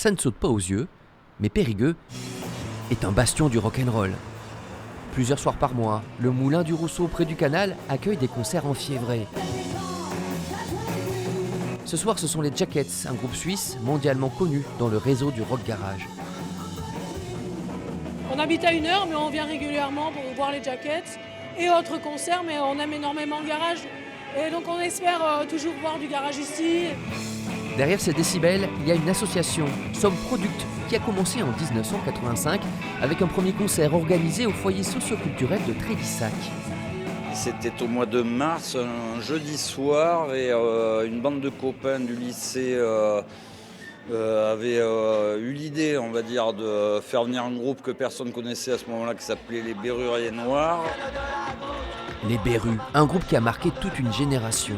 ça ne saute pas aux yeux, mais Périgueux est un bastion du rock'n'roll. Plusieurs soirs par mois, le Moulin du Rousseau près du canal accueille des concerts enfiévrés. Ce soir, ce sont les Jackets, un groupe suisse mondialement connu dans le réseau du rock garage. On habite à 1 heure, mais on vient régulièrement pour voir les Jackets et autres concerts, mais on aime énormément le garage. Et donc on espère toujours voir du garage ici. Derrière ces décibels, il y a une association, Somme Product, qui a commencé en 1985 avec un premier concert organisé au foyer socioculturel de Trélissac. C'était au mois de mars, un jeudi soir, et une bande de copains du lycée avait eu l'idée, on va dire, de faire venir un groupe que personne connaissait à ce moment-là, qui s'appelait les Béruriers Noirs. Les Bérus, un groupe qui a marqué toute une génération.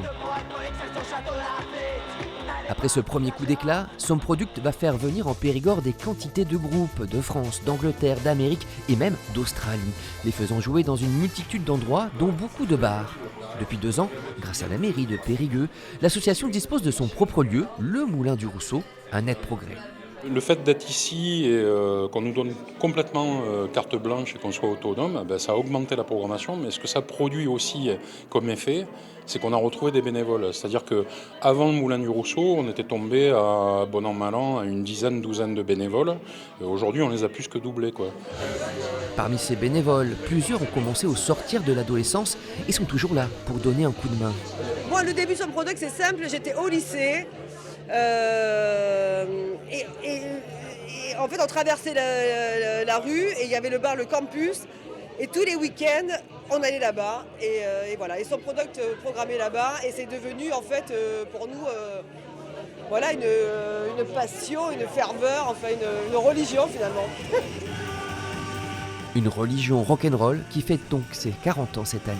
Après ce premier coup d'éclat, Somme Product va faire venir en Périgord des quantités de groupes de France, d'Angleterre, d'Amérique et même d'Australie, les faisant jouer dans une multitude d'endroits, dont beaucoup de bars. Depuis 2 ans, grâce à la mairie de Périgueux, l'association dispose de son propre lieu, le Moulin du Rousseau, un net progrès. Le fait d'être ici et qu'on nous donne complètement carte blanche et qu'on soit autonome, ça a augmenté la programmation, mais ce que ça produit aussi comme effet, c'est qu'on a retrouvé des bénévoles. C'est-à-dire qu'avant le Moulin du Rousseau, on était tombé à bon an mal an à une douzaine de bénévoles. Et aujourd'hui, on les a plus que doublés, quoi. Parmi ces bénévoles, plusieurs ont commencé au sortir de l'adolescence et sont toujours là pour donner un coup de main. Moi, le début sur le product, c'est simple, j'étais au lycée. Et en fait, on traversait la rue et il y avait le bar Le Campus. Et tous les week-ends, on allait là-bas. Et voilà, et son product programmé là-bas. Et c'est devenu, en fait, pour nous, voilà, une passion, une ferveur, enfin une religion finalement. Une religion rock'n'roll qui fête donc ses 40 ans cette année.